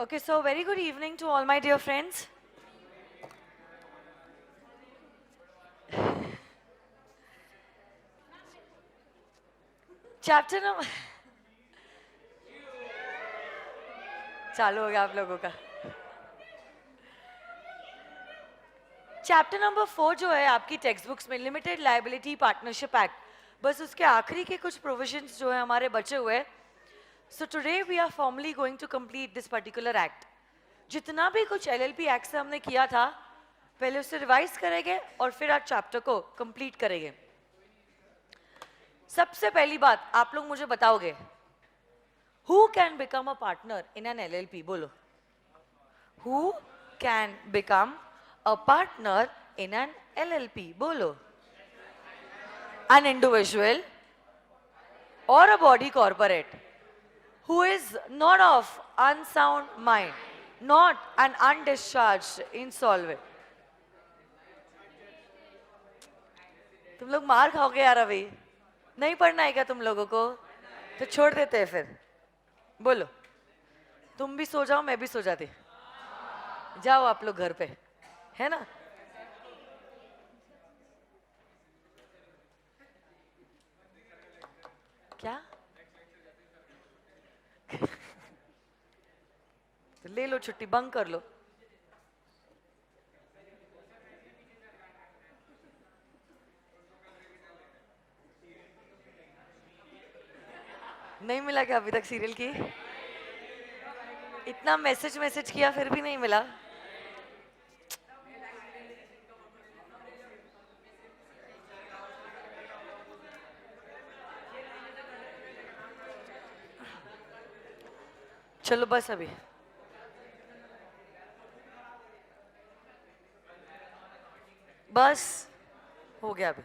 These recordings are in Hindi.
Okay, so very good evening to all my dear friends. Chapter number चालू हो गया आप लोगों का. चैप्टर नंबर 4 जो है आपकी टेक्स्ट बुक्स में लिमिटेड लायबिलिटी पार्टनरशिप एक्ट, बस उसके आखिरी के कुछ प्रोविजंस जो है हमारे बचे हुए. So today we are formally going to complete this particular act. जितना भी कुछ एलएलपी एक्ट से हमने किया था पहले उसे रिवाइज करेंगे और फिर आज चैप्टर को कंप्लीट करेंगे. सबसे पहली बात आप लोग मुझे बताओगे, who can become a partner in an LLP? बोलो. Who can become a partner in an LLP? बोलो. An individual or a body corporate who is not of unsound mind, not an undischarged insolvent. तुम लोग मार खाओगे यार. अभी नहीं पढ़ना है क्या तुम लोगों को? तो छोड़ देते हैं फिर. बोलो. तुम भी सो जाओ, मैं भी सो जाती. जाओ आप लोग घर पे, है ना? क्या? तो ले लो छुट्टी, बंक कर लो. नहीं मिला क्या अभी तक सीरियल की? इतना मैसेज किया फिर भी नहीं मिला. चलो बस अभी बस हो गया. अभी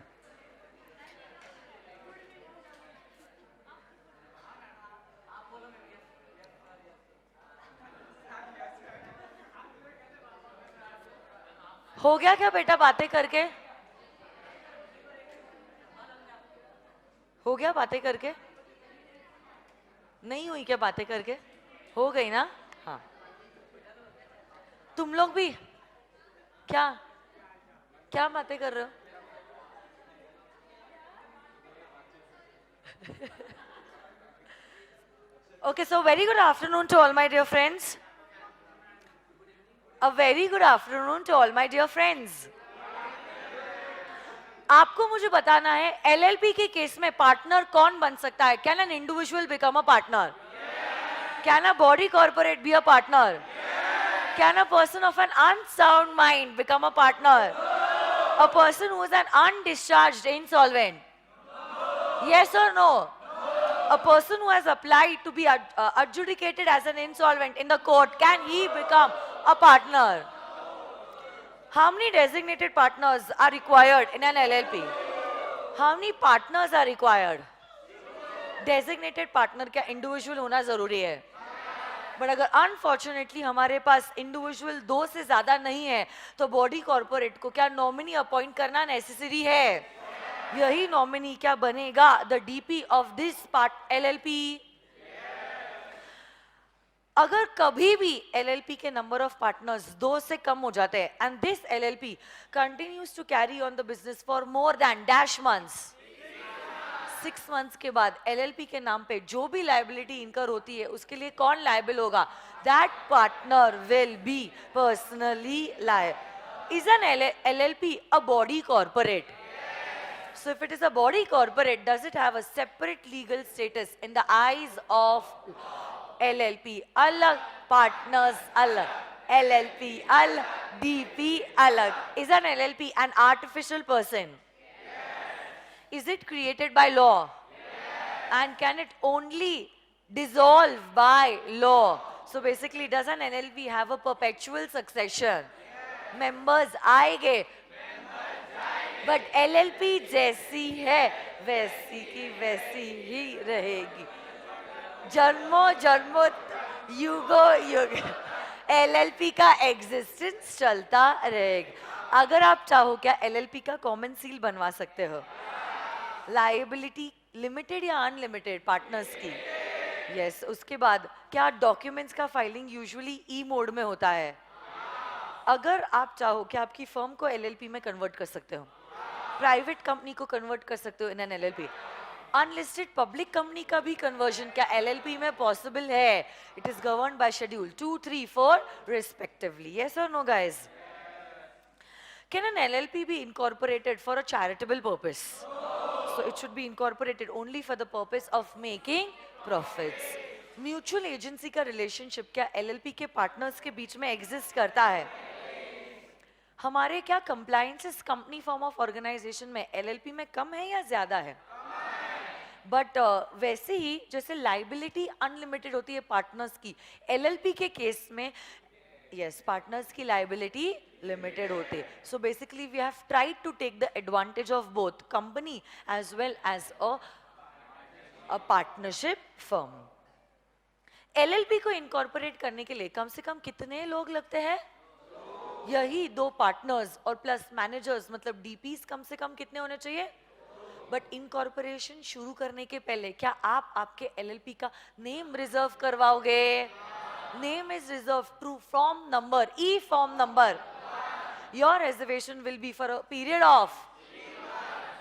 हो गया क्या बेटा बातें करके? हो गया बातें करके? नहीं हुई क्या बातें करके? हो गई ना? हाँ. तुम लोग भी क्या क्या बातें कर रहे हो? Okay, so very good afternoon to all my dear friends. A very good afternoon to all my dear friends. आपको मुझे बताना है एलएलपी के केस में पार्टनर कौन बन सकता है? Can an individual become a partner? Can a body corporate be a partner? Can a person of an unsound mind become a partner? A person who is an undischarged insolvent? Yes or no? A person who has applied to be adjudicated as an insolvent in the court, can he become a partner? How many designated partners are required in an LLP? How many partners are required? Designated partner क्या individual होना जरूरी है? बट अगर अनफॉर्चुनेटली हमारे पास इंडिविजुअल 2 से ज्यादा नहीं है तो बॉडी कॉर्पोरेट को क्या नॉमिनी अपॉइंट करना नेसेसरी है? यही नॉमिनी क्या बनेगा the DP of this part LLP. अगर कभी भी एलएलपी के नंबर ऑफ पार्टनर्स 2 से कम हो जाते हैं and this LLP continues to carry on the business for more than dash months, 6 months के बाद एलएलपी के नाम पे जो भी लायबिलिटी इनकर होती है उसके लिए कौन लायबल होगा? That partner will be personally liable. Is an LLP a body corporate? So if it is a body corporate, does it have a separate legal status in the eyes of LLP? Alag, partners alag, LLP alag, DP alag. Is an LLP an artificial person? Yes. Is it created by law? Yes. And can it only dissolve by law? So basically, does an LLP have a perpetual succession? Yes. Members आएंगे. बट एलएलपी जैसी है वैसी की वैसी ही रहेगी. जन्मों जन्मों युगो युग एलएलपी का एग्जिस्टेंस चलता रहेगा. अगर आप चाहो क्या एलएलपी का कॉमन सील बनवा सकते हो? लायबिलिटी लिमिटेड या अनलिमिटेड पार्टनर्स की? यस, उसके बाद क्या डॉक्यूमेंट्स का फाइलिंग यूजुअली ई मोड में होता है? अगर आप चाहो कि आपकी फर्म को एलएलपी में कन्वर्ट कर सकते हो, प्राइवेट कंपनी को कन्वर्ट कर सकते हो in an LLP, unlisted public company का भी कन्वर्जन क्या एलएलपी में पॉसिबल है? It is governed bye schedule 2, 3, 4 respectively. Yes or no, guys? Can an LLP be incorporated for a charitable purpose? So it should be incorporated only for the purpose of making profits. Mutual agency का रिलेशनशिप क्या एलएलपी के पार्टनर्स के बीच में एग्जिस्ट करता है? हमारे क्या compliances company form of organisation में एलएलपी में कम है या ज्यादा है? बट वैसे ही जैसे लाइबिलिटी अनलिमिटेड होती है पार्टनर्स की, एलएलपी के केस में यस पार्टनर्स की लाइबिलिटी लिमिटेड होती है. So basically we have tried to take the advantage of both company as well as a partnership firm. LLP को इनकॉर्पोरेट करने के लिए कम से कम कितने लोग लगते हैं? यही 2 पार्टनर्स और प्लस मैनेजर्स, मतलब डीपीज कम से कम कितने होने चाहिए? बट इनकॉर्पोरेशन शुरू करने के पहले क्या आप आपके एलएलपी का नेम रिजर्व करवाओगे? Name is reserve to form number, e form number. Your reservation will be for a period of,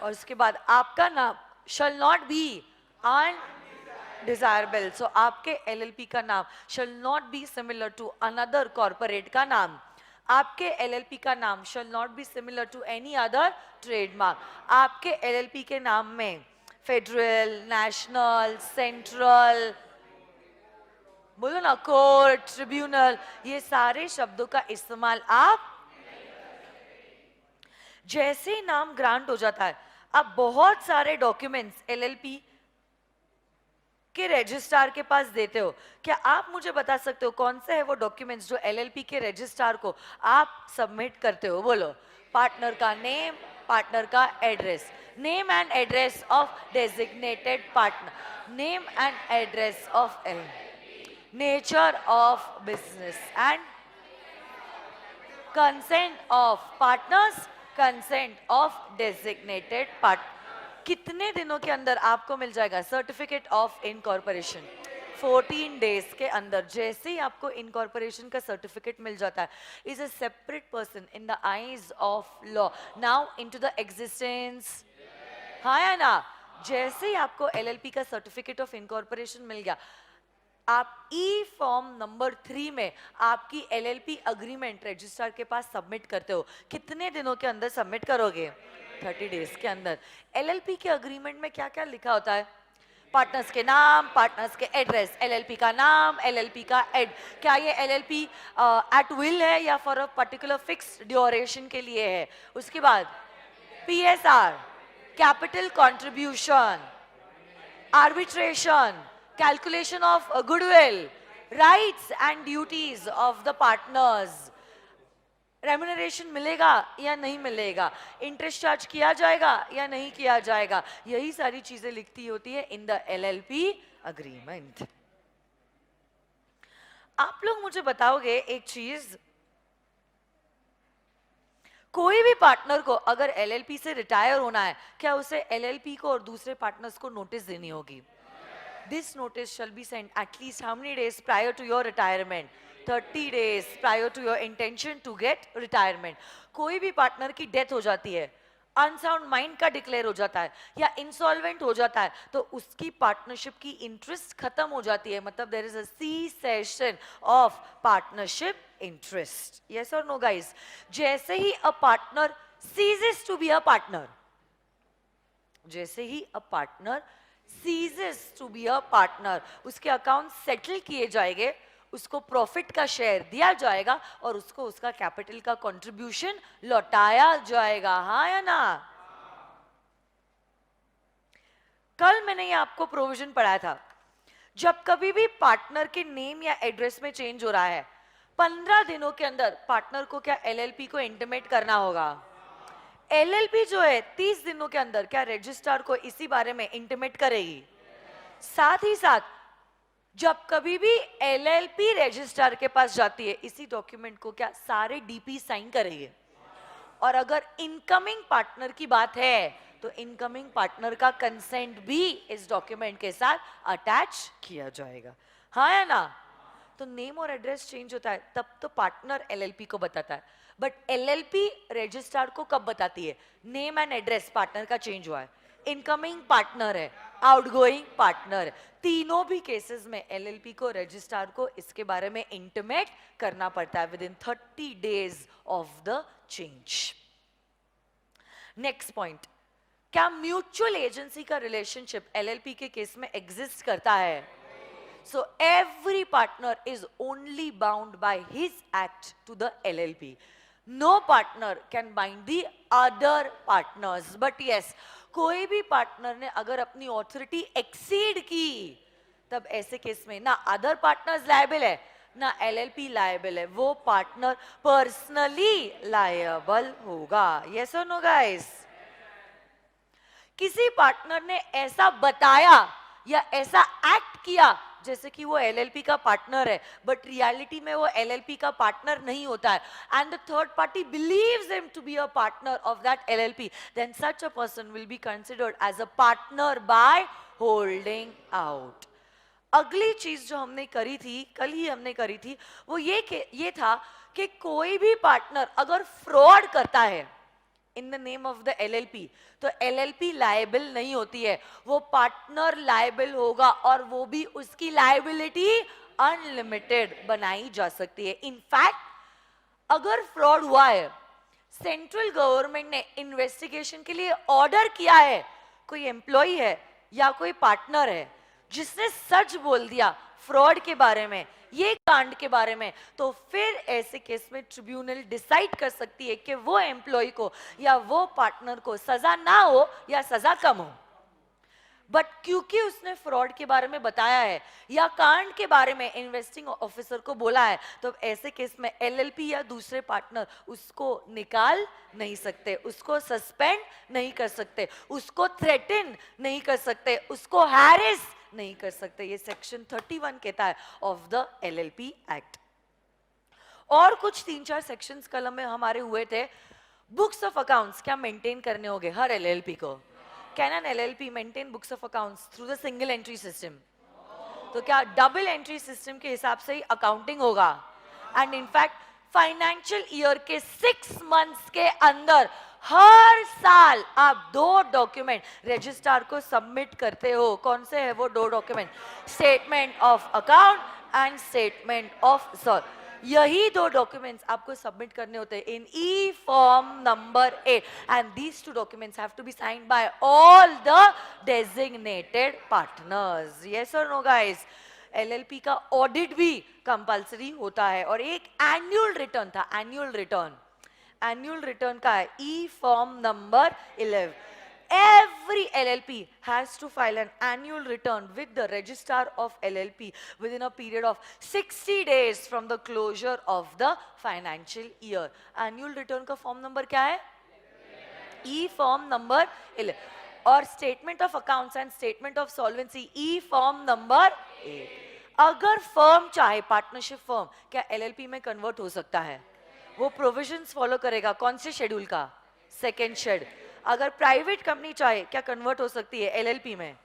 और उसके बाद आपका नाम shall not be undesirable. So आपके एलएलपी का नाम shall not be similar to another corporate का नाम. आपके एलएलपी का नाम shall not be similar to any other trademark. आपके एलएलपी के नाम में फेडरल, नेशनल, सेंट्रल, बोलो ना, कोर्ट, ट्रिब्यूनल, ये सारे शब्दों का इस्तेमाल आप जैसे ही नाम ग्रांट हो जाता है, आप बहुत सारे डॉक्यूमेंट्स एलएलपी के रजिस्ट्रार के पास देते हो. क्या आप मुझे बता सकते हो कौन से है वो डॉक्यूमेंट्स जो एलएलपी के रजिस्ट्रार को आप सबमिट करते हो? बोलो. पार्टनर का नेम, पार्टनर का address, name and address of designated partner, name and address of L, nature of business and consent of partners, consent of designated partner. कितने दिनों के अंदर आपको मिल जाएगा सर्टिफिकेट ऑफ इनकॉर्पोरेशन? 14 डेज के अंदर. जैसे ही आपको इनकॉर्पोरेशन का सर्टिफिकेट मिल जाता है, is a separate person in the eyes of law now into the existence. हाँ या ना? जैसे ही आपको एलएलपी का सर्टिफिकेट ऑफ इनकॉर्पोरेशन मिल गया, आप ई फॉर्म नंबर 3 में आपकी एलएलपी अग्रीमेंट रजिस्ट्रार के पास सबमिट करते हो. कितने दिनों के अंदर सबमिट करोगे? 30 डेज के अंदर. एलएलपी के अग्रीमेंट में क्या क्या लिखा होता है? पार्टनर्स के नाम, पार्टनर्स के एड्रेस, एलएलपी का नाम, एलएलपी का एड. क्या ये एलएलपी एट विल है या for a particular fixed duration के लिए है? उसके बाद PSR, capital contribution, arbitration, calculation of goodwill, rights and duties of the partners, remuneration मिलेगा या नहीं मिलेगा, इंटरेस्ट चार्ज किया जाएगा या नहीं किया जाएगा, यही सारी चीजें लिखती होती है इन द एलएलपी अग्रीमेंट. आप लोग मुझे बताओगे एक चीज, कोई भी पार्टनर को अगर एलएलपी से रिटायर होना है, क्या उसे एलएलपी को और दूसरे पार्टनर्स को नोटिस देनी होगी? This notice shall be sent at least how many days prior to your retirement? 30 days prior to your intention to get retirement. कोई भी पार्टनर की डेथ हो जाती है, अनसाउंड माइंड का डिक्लेयर हो जाता है या इंसॉल्वेंट हो जाता है, तो उसकी पार्टनरशिप की इंटरेस्ट खत्म हो जाती है. मतलब there is a cessation of partnership interest. Yes और नो गाइस? जैसे ही a partner ceases to be a partner, जैसे ही a partner ceases to be a partner, उसके अकाउंट सेटल किए जाएंगे, उसको प्रॉफिट का शेयर दिया जाएगा और उसको उसका कैपिटल का कंट्रीब्यूशन लौटाया जाएगा. हाँ या ना? कल मैंने ये आपको प्रोविजन पढ़ाया था, जब कभी भी पार्टनर के नेम या एड्रेस में चेंज हो रहा है, 15 दिनों के अंदर पार्टनर को क्या एलएलपी को इंटीमेट करना होगा? एलएलपी जो है 30 दिनों के अंदर क्या रजिस्ट्रार को इसी बारे में इंटीमेट करेगी. साथ ही साथ जब कभी भी एलएलपी रजिस्ट्रार के पास जाती है, इसी डॉक्यूमेंट को क्या सारे डीपी साइन करेंगे. और अगर इनकमिंग पार्टनर की बात है तो इनकमिंग पार्टनर का कंसेंट भी इस डॉक्यूमेंट के साथ अटैच किया जाएगा, हाँ या ना? तो नेम और एड्रेस चेंज होता है तब तो पार्टनर एलएलपी को बताता है, बट एलएलपी रजिस्ट्रार को कब बताती है? नेम एंड एड्रेस पार्टनर का चेंज हुआ है, इनकमिंग पार्टनर है, आउटगोइंग पार्टनर है, तीनों भी केसेस में एलएलपी को रजिस्ट्रार को इसके बारे में इंटीमेट करना पड़ता है with in 30 days of the change. Next point, क्या म्यूचुअल एजेंसी का रिलेशनशिप एलएलपी के केस में एग्जिस्ट करता है? So every partner is only bound by his act to the LLP. No partner can bind the other partners. But yes, कोई भी पार्टनर ने अगर अपनी ऑथोरिटी एक्सीड की, तब ऐसे केस में ना अदर पार्टनर्स लायबल है ना एलएलपी लायबल है, वो पार्टनर पर्सनली लायबल होगा। यस और नो गाइस? किसी पार्टनर ने ऐसा बताया या ऐसा एक्ट किया जैसे कि वो एलएलपी का पार्टनर है, बट रियलिटी में वो एलएलपी का पार्टनर नहीं होता है, and the third party believes him to be a partner of that LLP, then such a person will be considered as a partner by holding out. अगली चीज जो हमने करी थी, कल ही हमने करी थी, वो ये था कि कोई भी पार्टनर अगर फ्रॉड करता है in the name of the LLP, तो एलएलपी लायबल नहीं होती है, वो पार्टनर लायबल होगा, और वो भी उसकी लायबिलिटी अनलिमिटेड बनाई जा सकती है। इनफैक्ट अगर फ्रॉड हुआ है, सेंट्रल गवर्नमेंट ने इन्वेस्टिगेशन के लिए ऑर्डर किया है, कोई एम्प्लॉय है या कोई पार्टनर है जिसने सच बोल दिया फ्रॉड के बारे में, ये कांड के बारे में, तो फिर ऐसे केस में ट्रिब्यूनल डिसाइड कर सकती है कि वो एम्प्लॉय को या वो पार्टनर को सजा ना हो या सजा कम हो। बट क्योंकि उसने फ्रॉड के बारे में बताया है या कांड के बारे में इन्वेस्टिंग ऑफिसर को बोला है, तो ऐसे केस में एलएलपी या दूसरे पार्टनर उसको निकाल नहीं सकते, उसको सस्पेंड नहीं कर सकते, उसको थ्रेटन नहीं कर सकते, उसको हैरेस नहीं कर सकते। ये सेक्शन 31 कहता है ऑफ द एलएलपी एक्ट। और कुछ 3-4 सेक्शंस कल में हमारे हुए थे। बुक्स ऑफ अकाउंट्स क्या मेंटेन करने होंगे हर एलएलपी को? Can an LLP maintain books of accounts through the single entry system? तो क्या डबल एंट्री सिस्टम के हिसाब से ही अकाउंटिंग होगा? एंड इनफैक्ट फाइनेंशियल ईयर के 6 मंथ्स के अंदर हर साल आप 2 डॉक्यूमेंट रजिस्ट्रार को सबमिट करते हो। कौन से है वो 2 document? Statement of account and statement of यही 2 डॉक्यूमेंट्स आपको सबमिट करने होते हैं in E form number 8, and these 2 documents have to be signed by all the designated partners. Yes और नो गाइस? एलएलपी का ऑडिट भी कंपलसरी होता है, और एक एनुअल रिटर्न था, एनुअल रिटर्न का है e form number 11। Every LLP has to file an annual return with the registrar of LLP within a period of 60 days from the closure of the financial year. Annual return का फॉर्म नंबर क्या है? E form number 11। और statement of accounts and statement of solvency E form number 8। अगर फर्म चाहे, पार्टनरशिप फर्म, क्या एलएलपी में कन्वर्ट हो सकता है? वो प्रोविजंस फॉलो करेगा कौन से शेड्यूल का? Second shed. अगर प्राइवेट कंपनी चाहे, क्या कन्वर्ट हो सकती है एलएलपी में?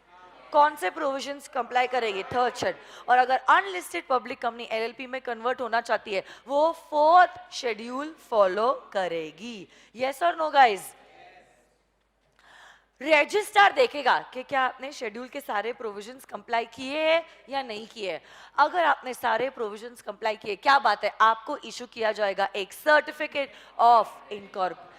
कौन से प्रोविजंस कंप्लाई करेगी? Third shed. और अगर अनलिस्टेड पब्लिक कंपनी एलएलपी में कन्वर्ट होना चाहती है, वो फोर्थ शेड्यूल फॉलो करेगी। यस और नो गाइस? रजिस्ट्रार देखेगा कि क्या आपने शेड्यूल के सारे प्रोविजंस कंप्लाई किए हैं या नहीं किए। अगर आपने सारे प्रोविजंस कंप्लाई किए, क्या बात है, आपको इशू किया जाएगा एक सर्टिफिकेट ऑफ इनकॉर्पोरेशन।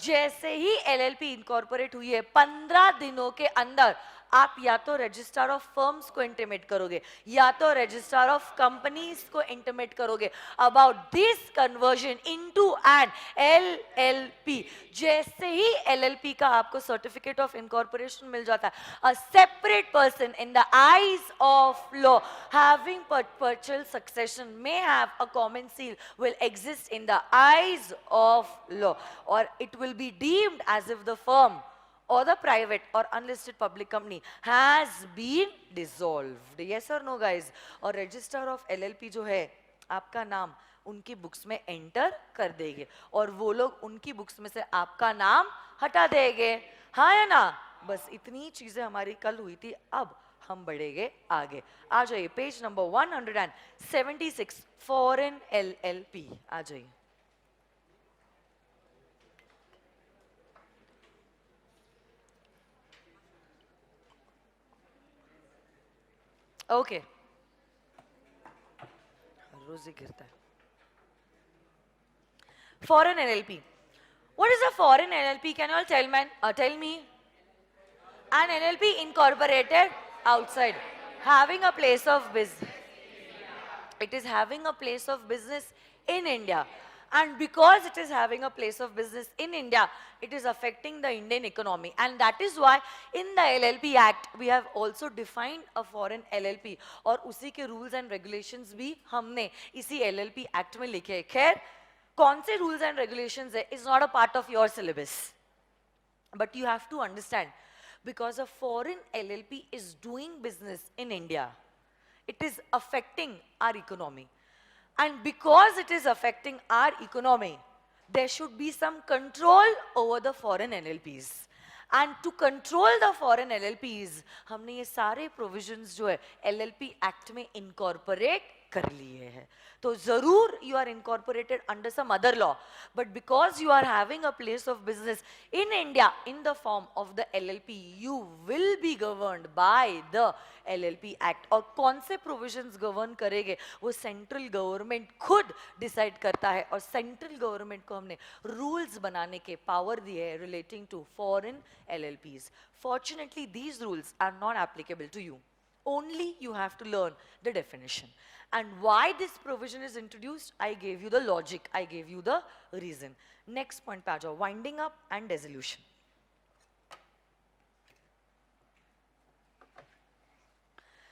जैसे ही एलएलपी इनकॉर्पोरेट हुई है, 15 दिनों के अंदर आप या तो रजिस्ट्रार ऑफ फर्म्स को इंटिमेट करोगे या तो रजिस्ट्रार ऑफ कंपनीज को इंटिमेट करोगे about this conversion into an LLP. जैसे ही एलएलपी का आपको सर्टिफिकेट ऑफ इनकॉर्पोरेशन मिल जाता है, a separate person in the eyes of law having perpetual succession may have a common seal will exist in the eyes of law, or it will be deemed as if the firm or the private or unlisted public company has been dissolved. Yes or no guys? और registrar of LLP जो है, आपका नाम उनकी बुक्स में एंटर कर देंगे और वो लोग उनकी बुक्स में से आपका नाम हटा देंगे, हाँ या ना? बस इतनी चीजें हमारी कल हुई थी, अब हम बढ़ेंगे आगे। आ जाइए पेज नंबर 176, फॉरेन LLP, आ जाइए। ओके, रोज ही गिरता है। Foreign LLP. What is a foreign LLP? Can you all tell me? An LLP incorporated outside, having a place of business. It is having a place of business in India. And because it is having a place of business in India, it is affecting the Indian economy. And that is why in the LLP Act, we have also defined a foreign LLP. और उसी के rules and regulations भी हमने इसी LLP Act में लिखे हैं। खैर, कौन से rules and regulations है is not a part of your syllabus. But you have to understand, because a foreign LLP is doing business in India, it is affecting our economy. And because it is affecting our economy, there should be some control over the foreign LLPs. And to control the foreign LLPs, हमने ये सारे provisions जो है LLP Act में incorporate कर लिए हैं। तो जरूर you are incorporated under some other law, but because you are having a place of business in India in the form of the LLP, you will be governed by the LLP Act. और कौन से provisions govern करेंगे वो central government खुद decide करता है, और central government को हमने rules बनाने के power दिए हैं relating to foreign LLPs. Fortunately, these rules are not applicable to you. Only you have to learn the definition. And why this provision is introduced, I gave you the logic, I gave you the reason. Next point पे आ जाओ, winding up and dissolution.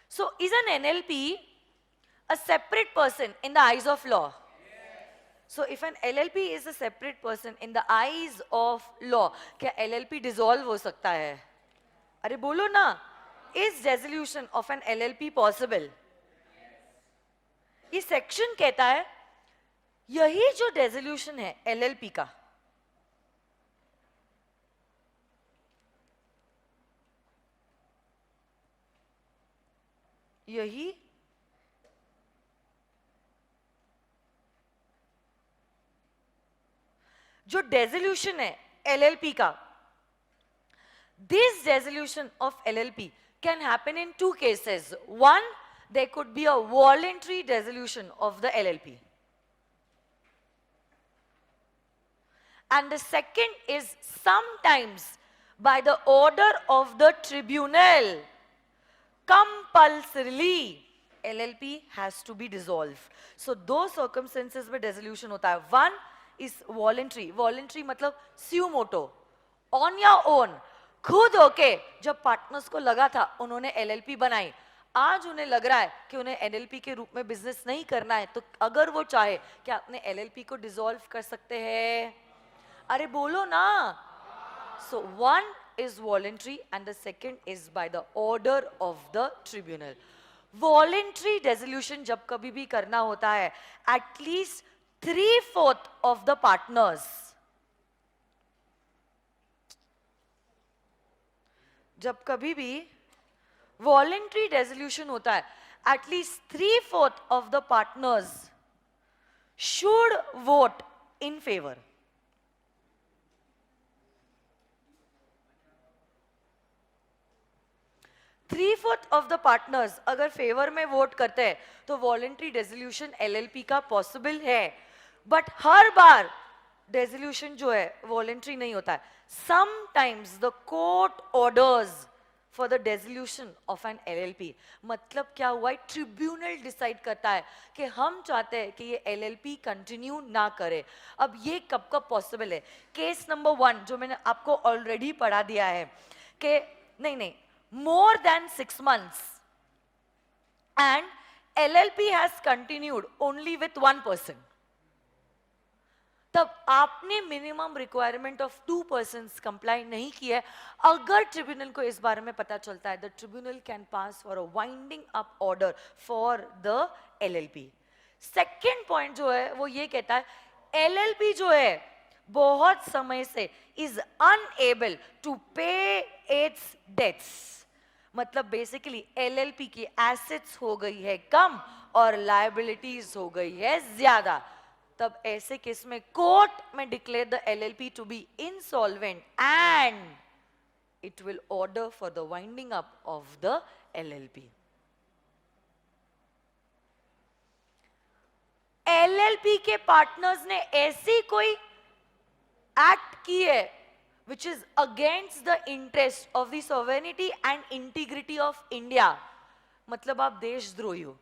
So is an NLP a separate person in the eyes of law? So if an LLP is a separate person in the eyes of law, क्या LLP dissolve हो सकता है? अरे बोलो ना, is dissolution of an LLP possible? ये सेक्शन कहता है यही जो डेसोल्यूशन है LLP का, यही जो डेसोल्यूशन है LLP का, this dissolution of LLP can happen in two cases. One, there could be a voluntary dissolution of the LLP. And the second is sometimes by the order of the tribunal, compulsorily LLP has to be dissolved. So those circumstances में dissolution होता है. One is voluntary. Voluntary मतलब suo moto, on your own. खुद होके जब पार्टनर्स को लगा था उन्होंने LLP बनाई, आज उन्हें लग रहा है कि उन्हें LLP के रूप में बिजनेस नहीं करना है, तो अगर वो चाहे क्या अपने LLP को डिसॉल्व कर सकते हैं? अरे बोलो ना. So one is voluntary and the second is by the order of the tribunal. Voluntary dissolution जब कभी भी करना होता है, at least 3/4 of the partners, जब कभी भी voluntary dissolution होता है, at least 3/4 of the partners should vote in favor. Three-fourth of the partners अगर फेवर में वोट करते हैं तो वॉलेंट्री डेसोल्यूशन LLP का पॉसिबल है, बट हर बार डेसोल्यूशन जो है वॉलेंट्री नहीं होता है. Sometimes the court orders for the dissolution of an LLP. मतलब क्या हुआ है, ट्रिब्यूनल डिसाइड करता है कि हम चाहते हैं कि ये LLP कंटिन्यू ना करे. अब ये कब कब पॉसिबल है? केस नंबर 1 जो मैंने आपको ऑलरेडी पढ़ा दिया है कि नहीं more than 6 months and LLP has continued only with one person, तब आपने minimum requirement of 2 persons comply नहीं किया. अगर ट्रिब्यूनल को इस बारे में पता चलता है, the tribunal can pass for a winding up order for the LLP. Second point जो है वो ये कहता है एलएलपी जो है बहुत समय से इज अनएबल टू पे इट्स डेट्स, मतलब बेसिकली एलएलपी की एसेट्स हो गई है कम और लायबिलिटीज हो गई है ज्यादा, तब ऐसे केस में कोर्ट में declare the LLP to be insolvent and it will order for the winding up of the LLP. LLP के पार्टनर्स ने ऐसी कोई एक्ट की है which is against the interest of the sovereignty and integrity of India, मतलब आप देशद्रोही हो,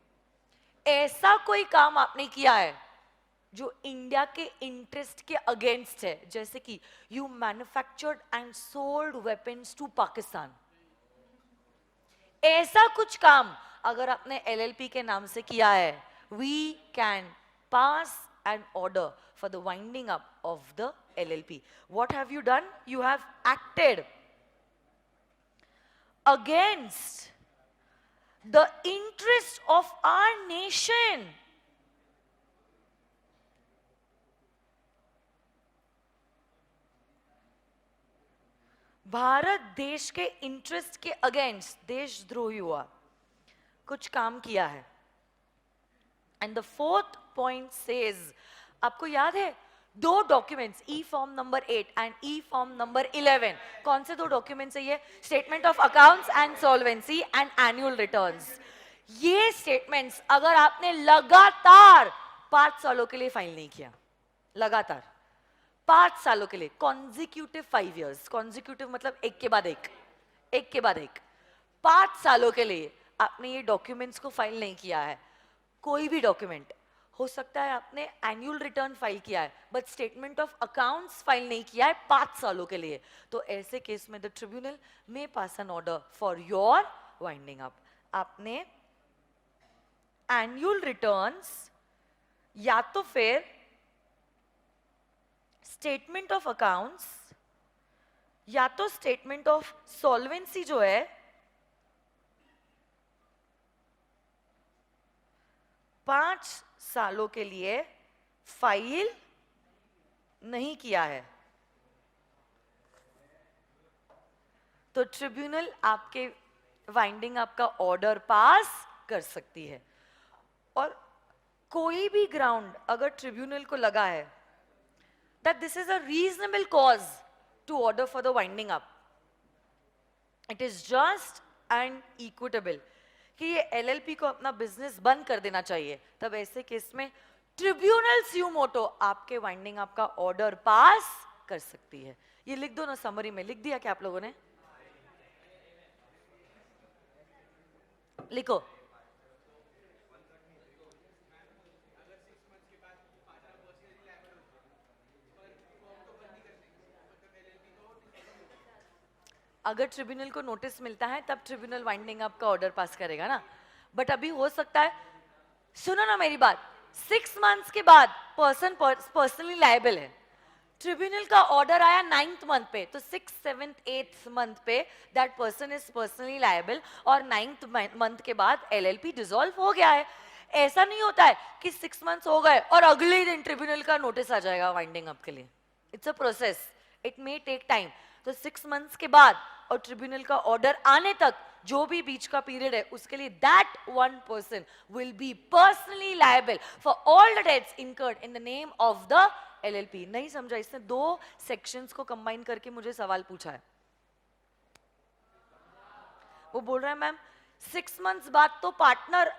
ऐसा कोई काम आपने किया है जो इंडिया के इंटरेस्ट के अगेंस्ट है, जैसे कि you manufactured and sold weapons to Pakistan, ऐसा कुछ काम अगर आपने एलएलपी के नाम से किया है, we can pass an order for the winding up of the LLP. What have you done? You have acted against the interest of our nation. Bharat देश के इंटरेस्ट के अगेंस्ट देशद्रोही हुआ, कुछ काम किया है. And the fourth point says, आपको याद है दो documents, E form number 8 and E form number 11, कौन से दो डॉक्यूमेंट्स है ये? Statement of accounts and solvency and annual returns. ये स्टेटमेंट्स अगर आपने लगातार 5 सालों के लिए फाइल नहीं किया, लगातार 5 सालों के लिए, कॉन्जिक्यूटिव 5 years, कॉन्जिक्यूटिव मतलब एक के बाद एक, एक के बाद एक, 5 सालों के लिए आपने ये डॉक्यूमेंट्स को फाइल नहीं किया है, कोई भी डॉक्यूमेंट हो सकता है आपने एनुअल रिटर्न फाइल किया है but statement of accounts file नहीं किया है 5 सालों के लिए, तो ऐसे केस में द ट्रिब्यूनल में pass an order for your winding up. आपने एनुअल रिटर्न्स या तो फिर स्टेटमेंट ऑफ अकाउंट्स या तो स्टेटमेंट ऑफ सॉल्वेंसी जो है 5 सालों के लिए फाइल नहीं किया है, तो ट्रिब्यूनल आपके वाइंडिंग अप का ऑर्डर पास कर सकती है. और कोई भी ग्राउंड अगर ट्रिब्यूनल को लगा है that this is a reasonable cause to order for the winding up, it is just and equitable कि ये एलएलपी को अपना बिजनेस बंद कर देना चाहिए, तब ऐसे केस में ट्रिब्यूनल स्यू मोटो आपके वाइंडिंग अप का ऑर्डर पास कर सकती है. ये लिख दो ना, समरी में लिख दिया क्या आप लोगों ने? लिखो. अगर ट्रिब्यूनल को नोटिस मिलता है तब ट्रिब्यूनल वाइंडिंग अप का ऑर्डर पास करेगा ना, बट अभी हो सकता है, सुनो ना मेरी बात, 6 months के बाद पर्सन पर्सनली लायबल है, ट्रिब्यूनल का ऑर्डर आया 9th month पे, तो 6th, 7th, 8th month पे that person is personally liable और 9th month के बाद एलएलपी डिसॉल्व हो गया है. ऐसा नहीं होता है कि 6 months हो गए और अगले दिन ट्रिब्यूनल का नोटिस आ जाएगा वाइंडिंग अप के लिए. It's a process, it may take time. तो 6 months के बाद और ट्रिब्यूनल का ऑर्डर आने तक जो भी बीच का पीरियड है उसके लिए that one person will be personally liable for all the debts incurred in the name of the LLP. नहीं समझा? इसने 2 सेक्शंस को कंबाइन करके मुझे सवाल पूछा है. वो बोल रहा है मैम 6 months बाद तो पार्टनर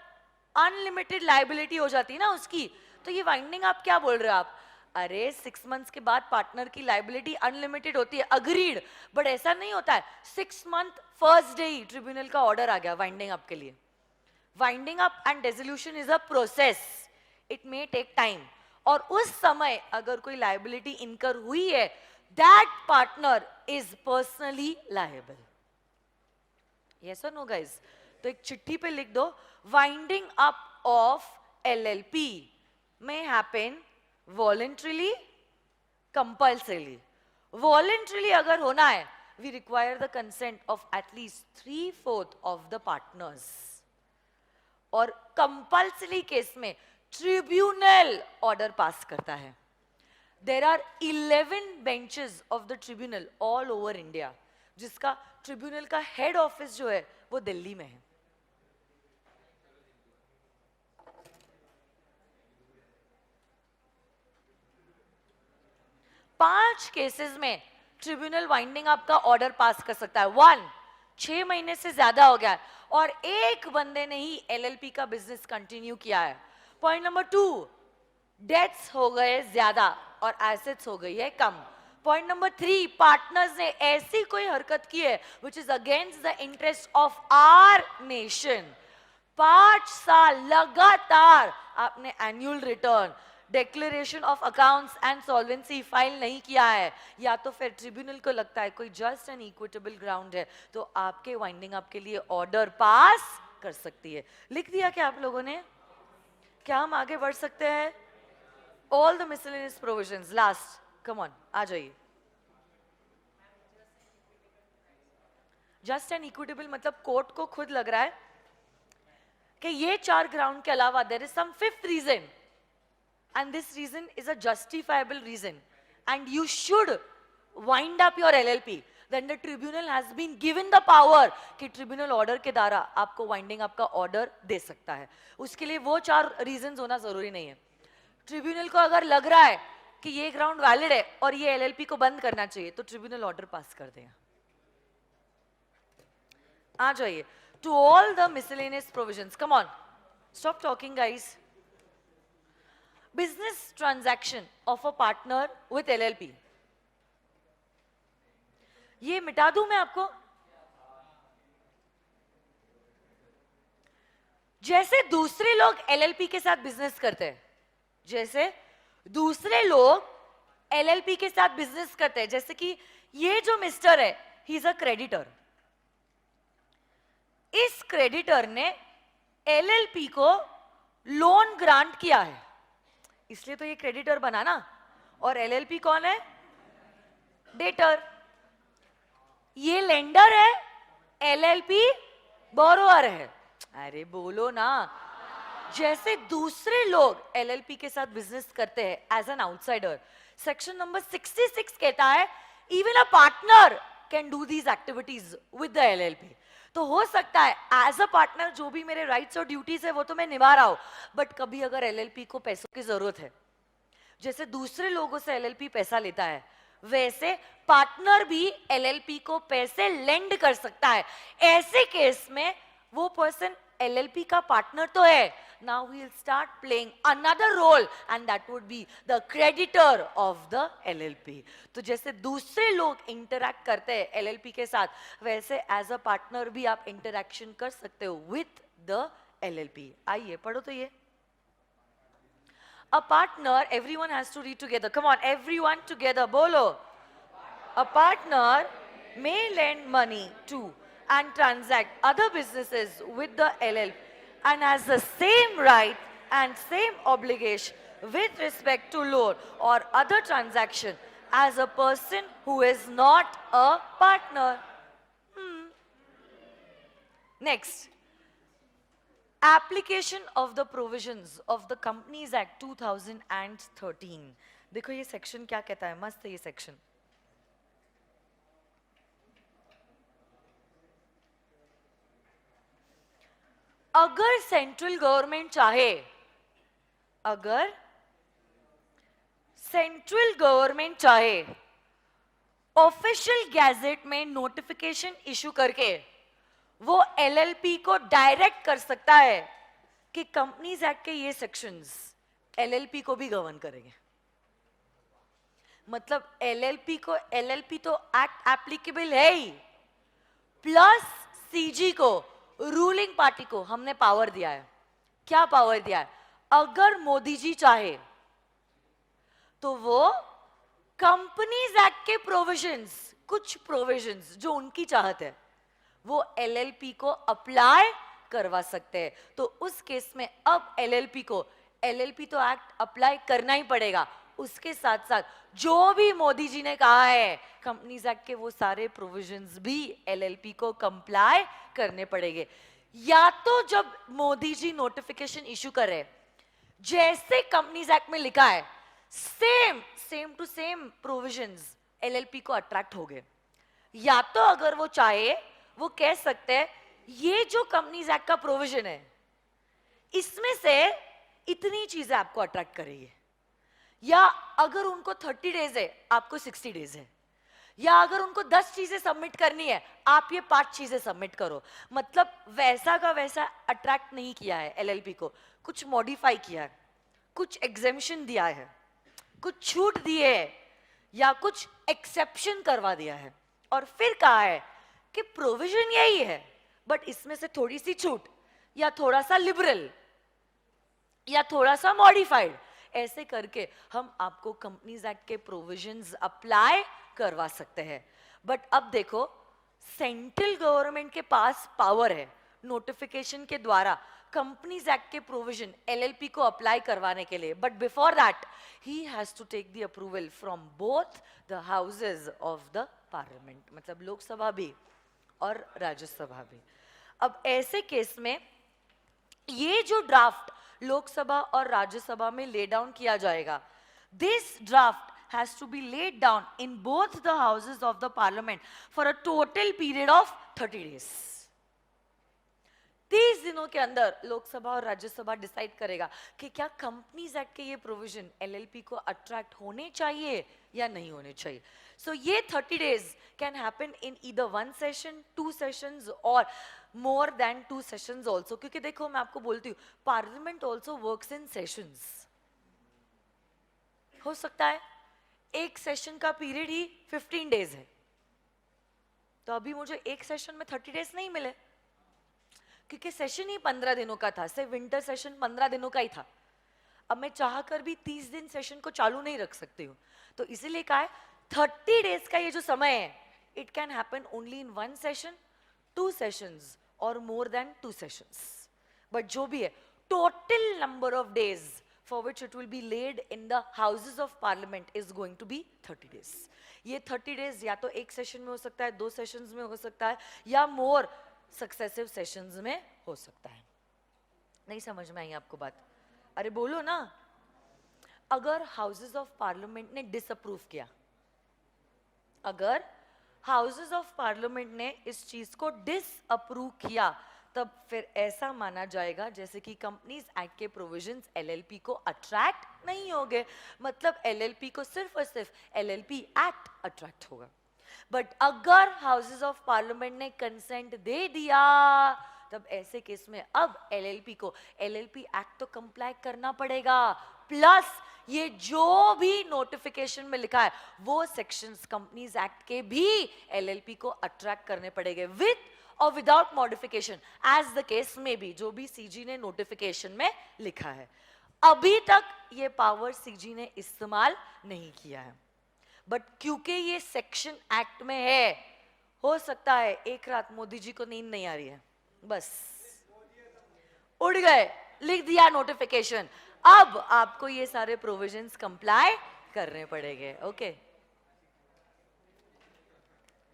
अनलिमिटेड लायबिलिटी हो जाती है ना उसकी, तो ये वाइंडिंग आप क्या बोल रहे हो आप? अरे 6 months के बाद पार्टनर की लायबिलिटी अनलिमिटेड होती है, अग्रीड, बट ऐसा नहीं होता है 6 month फर्स्ट डे ही ट्रिब्यूनल का ऑर्डर आ गया वाइंडिंग अप के लिए. Winding up and resolution is a process, it may take time, और उस समय अगर कोई लायबिलिटी इनकर हुई है that partner is personally liable. Yes और नो गाइस? तो एक चिट्ठी पे लिख दो, winding up of LLP may happen voluntarily, compulsorily. Voluntarily अगर होना है, we require the consent of at least 3/4 of the partners. और compulsory केस में ट्रिब्यूनल ऑर्डर पास करता है. There are 11 benches of the tribunal all over India, जिसका ट्रिब्यूनल का हेड ऑफिस जो है वो दिल्ली में है. पांच केसेस में ट्रिब्यूनल वाइंडिंग अप का ऑर्डर पास कर सकता है. 1, 6 महीने से ज्यादा हो गया है और एक बंदे ने ही एलएलपी का बिजनेस कंटिन्यू किया है. पॉइंट नंबर 2, डेथ्स हो गए ज्यादा और एसेट्स हो गई है कम. पॉइंट नंबर 3, पार्टनर्स ने ऐसी कोई हरकत की है which is against the interest of our nation. 5 साल लगातार आपने annual return, declaration of accounts and solvency file नहीं किया है, या तो फिर ट्रिब्यूनल को लगता है कोई जस्ट एंड इक्विटेबल ग्राउंड है तो आपके वाइंडिंग अप के लिए ऑर्डर पास कर सकती है. लिख दिया क्या आप लोगों ने? क्या हम आगे बढ़ सकते हैं? All the miscellaneous provisions last. Come on, आ जाइए. जस्ट एंड इक्विटेबल मतलब कोर्ट को खुद लग रहा है कि ये 4 ग्राउंड के अलावा there is some 5th reason, and this reason is a justifiable reason and you should wind up your LLP. Then the tribunal has been given the power कि tribunal order के द्वारा आपको winding up का order दे सकता है. उसके लिए वो 4 reasons होना जरूरी नहीं है. ट्रिब्यूनल को अगर लग रहा है कि ये ग्राउंड वैलिड है और ये एलएलपी को बंद करना चाहिए तो ट्रिब्यूनल ऑर्डर पास कर देगा. आ जाइए. To all the miscellaneous provisions, come on, stop talking guys. Business transaction of a partner with LLP. ये मिटा दूं मैं आपको? जैसे दूसरे लोग LLP के साथ बिजनेस करते हैं, जैसे दूसरे लोग LLP के साथ बिजनेस करते हैं, जैसे कि ये जो मिस्टर है, ही इज अ क्रेडिटर. इस क्रेडिटर ने LLP को लोन ग्रांट किया है, इसलिए तो ये क्रेडिटर बना ना. और एलएलपी कौन है? डेटर. ये लेंडर है, एलएलपी बोरोअर है. अरे बोलो ना. जैसे दूसरे लोग एलएलपी के साथ बिजनेस करते हैं as an outsider, section number 66 कहता है even a partner can do these activities with the LLP. तो हो सकता है एज अ पार्टनर जो भी मेरे राइट्स और ड्यूटीज है वो तो मैं निभा रहा हूं, बट कभी अगर एलएलपी को पैसों की जरूरत है, जैसे दूसरे लोगों से एलएलपी पैसा लेता है, वैसे पार्टनर भी एलएलपी को पैसे लेंड कर सकता है. ऐसे केस में वो पर्सन एलएलपी का पार्टनर तो है, now we'll start playing another role and that would be the creditor of the LLP. तो जैसे दूसरे लोग इंटरैक्ट करते हैं LLP के साथ, वैसे एज अ पार्टनर भी आप इंटरैक्शन कर सकते हो विथ द LLP. आइए पढ़ो तो ये. A partner, everyone has to read together. Come on, everyone together. Bolo. A partner may lend money to and transact other businesses with the LLP and has the same right and same obligation with respect to loan or other transaction as a person who is not a partner. Next. Application of the provisions of the Companies Act 2013. देखो ये सेक्शन क्या कहता है, मस्त है ये सेक्शन. अगर सेंट्रल गवर्नमेंट चाहे, अगर सेंट्रल गवर्नमेंट चाहे ऑफिशियल गैजेट में नोटिफिकेशन इशू करके वो एलएलपी को डायरेक्ट कर सकता है कि कंपनीज एक्ट के ये सेक्शंस एलएलपी को भी गवर्न करेंगे. मतलब एलएलपी तो एक्ट एप्लीकेबल है ही, प्लस सीजी को, रूलिंग पार्टी को हमने पावर दिया है. क्या पावर दिया है? अगर मोदी जी चाहे तो वो कंपनीज एक्ट के प्रोविजंस, कुछ प्रोविजंस जो उनकी चाहत है, वो एलएलपी को अप्लाई करवा सकते हैं. तो उस केस में अब एलएलपी तो एक्ट अप्लाई करना ही पड़ेगा. उसके साथ साथ जो भी मोदी जी ने कहा है कंपनीज एक्ट के, वो सारे प्रोविजंस भी एलएलपी को कंप्लाई करने पड़ेंगे. या तो जब मोदी जी नोटिफिकेशन इशू करे जैसे कंपनीज एक्ट में लिखा है, same to same provisions LLP को अट्रैक्ट हो गए। या तो अगर वो चाहे, वो कह सकते हैं ये जो कंपनीज एक्ट का प्रोविजन है, इसमें से इतनी चीजें आपको अट्रैक्ट करेगी। या अगर उनको 30 डेज है, आपको 60 डेज है। या अगर उनको 10 चीजें सबमिट करनी है, आप ये 5 चीजें सबमिट करो। मतलब वैसा का वैसा अट्रैक्ट नहीं किया है एलएलपी को, कुछ मॉडिफाई किया है, कुछ एग्जेम्पशन दिया है, कुछ छूट दिए है, या कुछ एक्सेप्शन करवा दिया है। और फिर कहा है कि प्रोविजन यही है, बट इसमें से थोड़ी सी छूट, या थोड़ा सा लिबरल, या थोड़ा सा मॉडिफाइड, ऐसे करके हम आपको कंपनीज एक्ट के प्रोविजंस अप्लाई करवा सकते हैं। बट अब देखो, सेंट्रल गवर्नमेंट के पास पावर है नोटिफिकेशन के द्वारा कंपनीज एक्ट के प्रोविजन एलएलपी को अप्लाई करवाने के लिए। But before that he has to take the approval from both the houses of the Parliament, मतलब लोकसभा भी और राज्यसभा भी। अब ऐसे केस में ये जो ड्राफ्ट लोकसभा और राज्यसभा में ले डाउन किया जाएगा, this draft has to be laid down in both the houses of the parliament for a total period of 30 days. 30 दिनों के अंदर लोकसभा और राज्यसभा डिसाइड करेगा कि क्या कंपनीज एक्ट के ये प्रोविजन एलएलपी को अट्रैक्ट होने चाहिए या नहीं होने चाहिए। सो ये 30 days can happen in either 1 session, 2 sessions और मोर देन 2 सेशंस ऑल्सो। क्योंकि देखो मैं आपको बोलती हूँ, parliament also works in sessions. हो सकता है एक सेशन का पीरियड ही 15 डेज है, तो अभी मुझे एक सेशन में 30 डेज नहीं मिले, क्योंकि सेशन ही 15 दिनों का था। से विंटर सेशन 15 दिनों का ही था। अब मैं चाहकर भी 30 दिन सेशन को चालू नहीं रख सकती हूँ, तो इसीलिए कहा है 30 डेज का ये जो समय है, it can happen only in 1 session, 2 sessions और मोर देन 2 सेशंस। बट जो भी है, total number of days for which it will be laid in the houses of parliament is going to be 30 days. ये 30 days या तो एक सेशन में हो सकता है, 2 सेशंस में हो सकता है, या मोर सक्सेसिव सेशंस में हो सकता है। नहीं समझ में आई आपको बात? अरे बोलो ना। अगर हाउसेस ऑफ पार्लियामेंट ने डिसअप्रूव किया, अगर हाउसेस ऑफ पार्लियामेंट ने इस चीज को डिसअप्रूव किया, तब फिर ऐसा माना जाएगा जैसे कि कंपनीज एक्ट के प्रोविजंस एलएलपी को अट्रैक्ट नहीं होंगे। मतलब एलएलपी को सिर्फ और सिर्फ एलएलपी एक्ट अट्रैक्ट होगा। बट अगर हाउसेस ऑफ पार्लियामेंट ने कंसेंट दे दिया, तब ऐसे केस में अब एलएलपी को एलएलपी एक्ट तो कंप्लाई करना पड़ेगा, प्लस ये जो भी नोटिफिकेशन में लिखा है वो सेक्शंस कंपनीज एक्ट के भी एलएलपी को अट्रैक्ट करने पड़ेंगे, विद और without modification, as the case में भी, जो भी सीजी ने नोटिफिकेशन में लिखा है। अभी तक ये पावर सीजी ने इस्तेमाल नहीं किया है, बट क्योंकि ये सेक्शन एक्ट में है, हो सकता है एक रात मोदी जी को नींद नहीं आ रही है, बस उड़ गए, लिख दिया नोटिफिकेशन, अब आपको ये सारे प्रोविजंस कंप्लाई करने पड़ेंगे। Okay,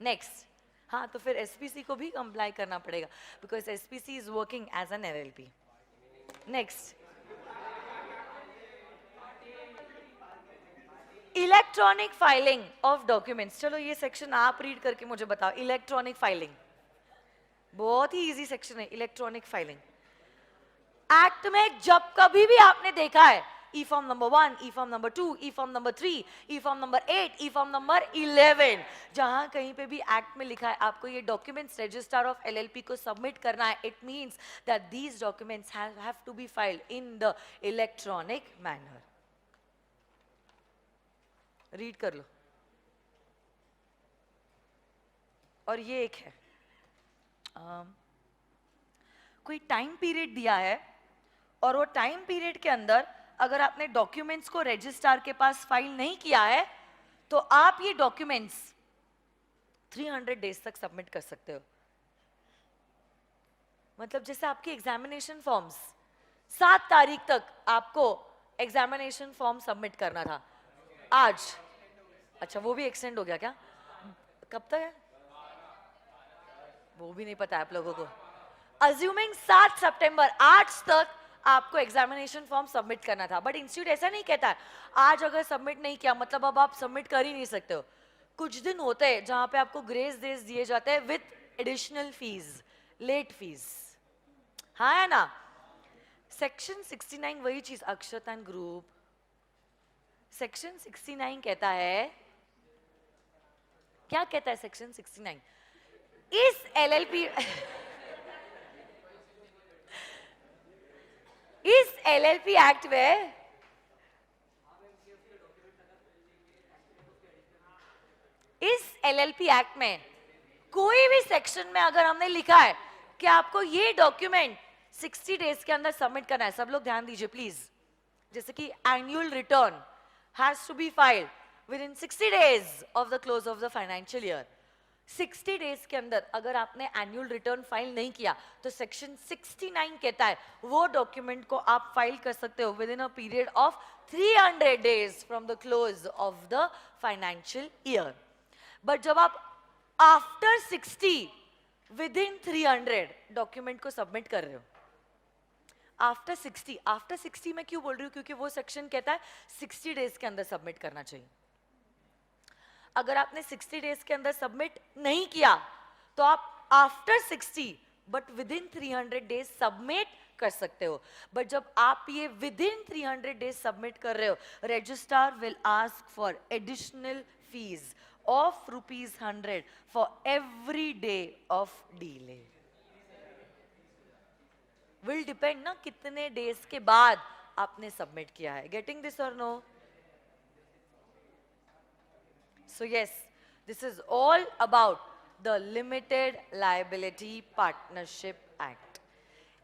next. हाँ, तो फिर एसपीसी को भी कंप्लाई करना पड़ेगा, because SPC is working as an LLP. Next, electronic filing of documents. चलो ये सेक्शन आप रीड करके मुझे बताओ। इलेक्ट्रॉनिक फाइलिंग बहुत ही इजी सेक्शन है। इलेक्ट्रॉनिक फाइलिंग एक्ट में जब कभी भी आपने देखा है, ई फॉर्म नंबर 1, ई फॉर्म नंबर 2, ई फॉर्म नंबर 3, ई फॉर्म नंबर 8, ई फॉर्म नंबर 11, जहां कहीं पे भी एक्ट में लिखा है आपको ये डॉक्यूमेंट्स रजिस्ट्रार ऑफ एलएलपी को सबमिट करना है, it means that these documents have to be filed in the electronic manner. Read कर लो। और ये एक है, कोई टाइम पीरियड दिया है, और वो टाइम पीरियड के अंदर अगर आपने डॉक्यूमेंट्स को रजिस्ट्रार के पास फाइल नहीं किया है, तो आप ये डॉक्यूमेंट्स 300 डेज तक सबमिट कर सकते हो। मतलब जैसे आपके एग्जामिनेशन फॉर्म्स 7 तारीख तक आपको एग्जामिनेशन फॉर्म सबमिट करना था, आज, अच्छा वो भी एक्सटेंड हो गया क्या? कब तक है वो भी नहीं पता आप लोगों को। अज्यूमिंग 7 सितंबर, आज तक आपको एग्जामिनेशन फॉर्म सबमिट करना था, बट इंस्टीट्यूट ऐसा नहीं कहता है आज अगर सबमिट नहीं किया मतलब अब आप सबमिट कर ही नहीं सकते हो। कुछ दिन होते हैं जहां पे आपको ग्रेस डेज दिए जाते हैं with additional fees, late fees, हाँ है ना। सेक्शन 69 वही चीज, अक्षत एंड ग्रुप, सेक्शन 69 कहता है, क्या कहता है सेक्शन 69? इस एलएलपी इस एलएलपी एक्ट में इस एलएलपी एक्ट में कोई भी सेक्शन में अगर हमने लिखा है कि आपको ये डॉक्यूमेंट 60 डेज के अंदर सबमिट करना है, सब लोग ध्यान दीजिए प्लीज, जैसे कि annual return has to be filed within 60 days of the close of the financial year. 60 days के अंदर अगर आपने एनुअल रिटर्न फाइल नहीं किया तो सेक्शन 69 कहता है वो डॉक्यूमेंट को आप फाइल कर सकते हो with in a period of 300 days from the close of the financial year. But जब आप आफ्टर 60 विद इन 300 डॉक्यूमेंट को सबमिट कर रहे हो, आफ्टर 60 मैं क्यों बोल रही हूँ, क्योंकि वो सेक्शन कहता है 60 डेज के अंदर सबमिट करना चाहिए। अगर आपने 60 डेज के अंदर सबमिट नहीं किया तो आप after 60 but with in 300 days submit कर सकते हो। बट जब आप ये विद इन 300 डेज सबमिट कर रहे हो, registrar will ask for additional fees of ₹100 for every day of delay. Will depend ना कितने डेज के बाद आपने सबमिट किया है। Getting this or no? So yes, this is all about the Limited Liability Partnership Act.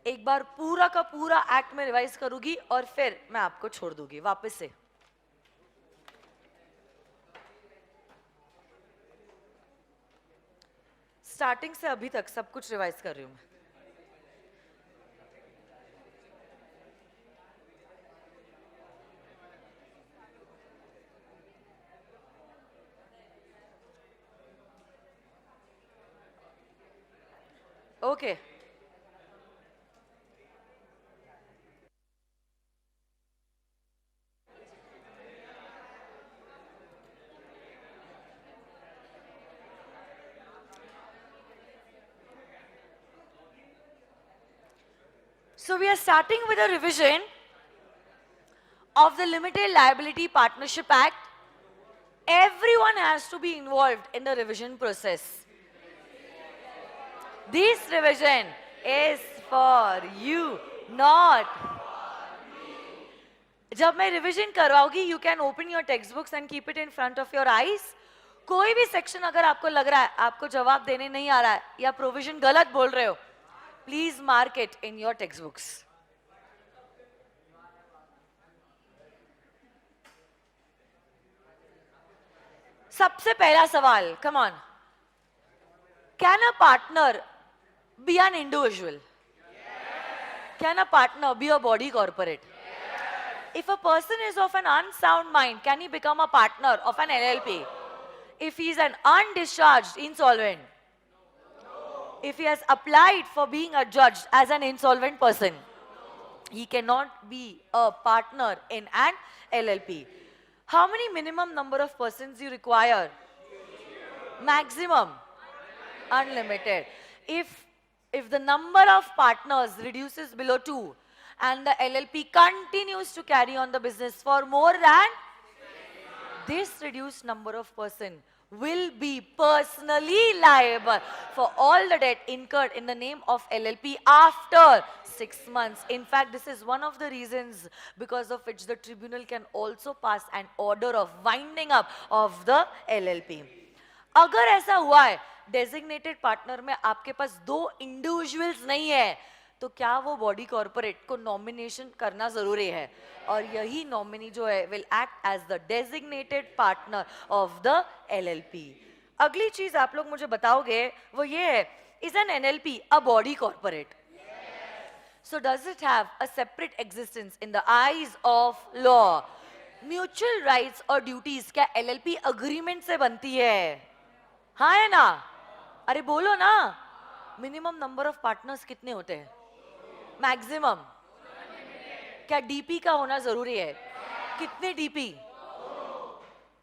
एक बार पूरा का पूरा एक्ट में रिवाइज करूंगी और फिर मैं आपको छोड़ दूंगी वापस से। स्टार्टिंग से अभी तक सब कुछ रिवाइज कर रही हूं मैं। Okay So we are starting with a revision of the Limited Liability Partnership Act. Everyone has to be involved in the revision process. This revision is for you, not जब मैं revision करवाऊंगी, you can open your textbooks and keep it in front of your eyes. कोई भी सेक्शन अगर आपको लग रहा है आपको जवाब देने नहीं आ रहा है या प्रोविजन गलत बोल रहे हो, please mark it in your textbooks. सबसे पहला सवाल, come on, can a partner be an individual? Can a partner be a body corporate? If a person is of an unsound mind, can he become a partner of an LLP? If he is an undischarged insolvent, if he has applied for being adjudged as an insolvent person, he cannot be a partner in an LLP. How many minimum number of persons you require? Maximum? Unlimited. If the number of partners reduces below 2 and the LLP continues to carry on the business for more than, this reduced number of person will be personally liable for all the debt incurred in the name of LLP after 6 months. In fact, this is one of the reasons because of which the tribunal can also pass an order of winding up of the LLP. अगर ऐसा हुआ है डेजिग्नेटेड पार्टनर में आपके पास 2 इंडिविजुअल्स नहीं है, तो क्या वो बॉडी कॉर्पोरेट को नॉमिनेशन करना जरूरी है? और यही नॉमिनी जो है will act as the designated partner of the LLP. अगली चीज आप लोग मुझे बताओगे वो ये है, is an NLP a body corporate? So does it have a separate existence in the eyes of law? Mutual rights और ड्यूटीज क्या एलएलपी अग्रीमेंट से बनती है? हाँ है ना? अरे बोलो ना। मिनिमम नंबर ऑफ पार्टनर्स कितने होते हैं? मैक्सिमम क्या डीपी का होना जरूरी है? कितने डीपी?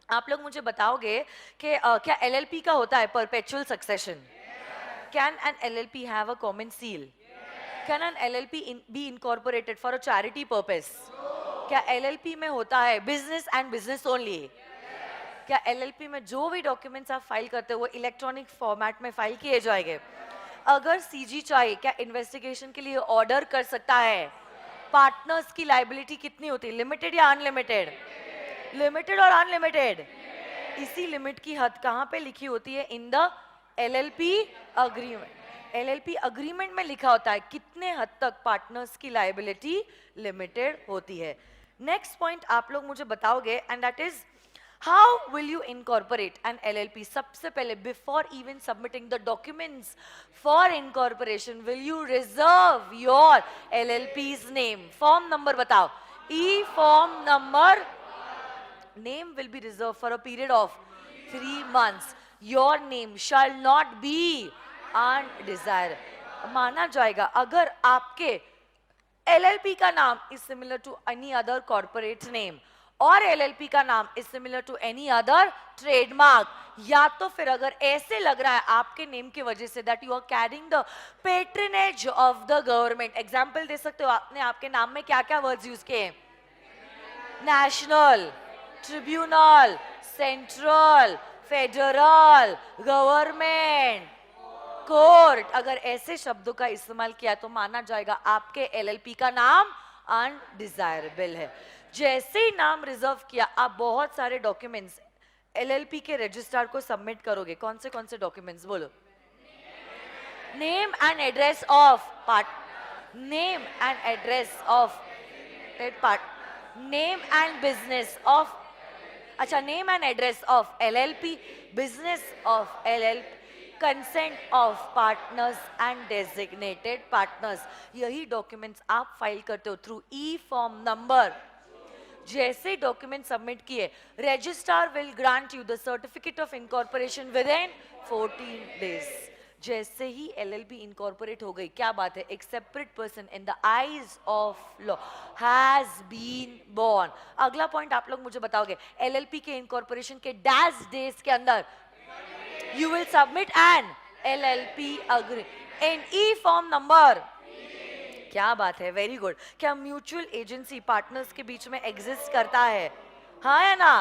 आप लोग मुझे बताओगे कि क्या एलएलपी का होता है perpetual succession? Can an LLP have a common seal? Can an LLP be incorporated for a charity purpose? क्या एलएलपी में होता है बिजनेस एंड बिजनेस ओनली? क्या एलएलपी में जो भी डॉक्यूमेंट्स आप फाइल करते हो वो इलेक्ट्रॉनिक फॉर्मेट में फाइल किए जाएंगे? अगर सीजी चाहे क्या इन्वेस्टिगेशन के लिए ऑर्डर कर सकता है? पार्टनर्स की लाइबिलिटी कितनी होती है, लिमिटेड या अनलिमिटेड? लिमिटेड और अनलिमिटेड। इसी लिमिट की हद कहाँ पे लिखी होती है? In the LLP agreement. LLP agreement में लिखा होता है कितने हद तक पार्टनर्स की लाइबिलिटी लिमिटेड होती है। नेक्स्ट पॉइंट आप लोग मुझे बताओगे and that is how will you incorporate an LLP? सबसे पहले before even submitting the documents for incorporation will you reserve your LLP's name? Form number बताओ। ई form number name will be reserved for a period of 3 months. Your name shall not be undesired. माना जाएगा अगर आपके LLP का नाम is similar to any other corporate name और LLP का नाम is similar to any other trademark, या तो फिर अगर ऐसे लग रहा है आपके नेम की वजह से that you are carrying the patronage of the government. Example दे सकते हो आपने आपके नाम में क्या क्या वर्ड्स यूज किए? National, tribunal, central, federal, government, court, अगर ऐसे शब्दों का इस्तेमाल किया तो माना जाएगा आपके एलएलपी का नाम अनडिजायरेबल है। जैसे ही नाम रिजर्व किया आप बहुत सारे डॉक्यूमेंट्स एलएलपी के रजिस्ट्रार को सबमिट करोगे। कौन से डॉक्यूमेंट्स बोलो? Name and address of part, name and address of part, name and business of, अच्छा name and address of LLP, business of LLP, consent of partners and designated partners. यही डॉक्यूमेंट्स आप फाइल करते हो थ्रू ई फॉर्म नंबर। जैसे डॉक्यूमेंट सबमिट किए registrar will grant you the certificate of incorporation within 14 days. जैसे ही एलएलपी इनकॉर्पोरेट हो गई, क्या बात है, एक separate person in the eyes of law has been born. अगला पॉइंट आप लोग मुझे बताओगे एलएलपी के इनकॉर्पोरेशन के डैश डेज के अंदर you will submit an LLP agree in E form number। क्या बात है, वेरी गुड। क्या म्यूचुअल एजेंसी पार्टनर्स के बीच में एग्जिस्ट करता है? हाँ या ना?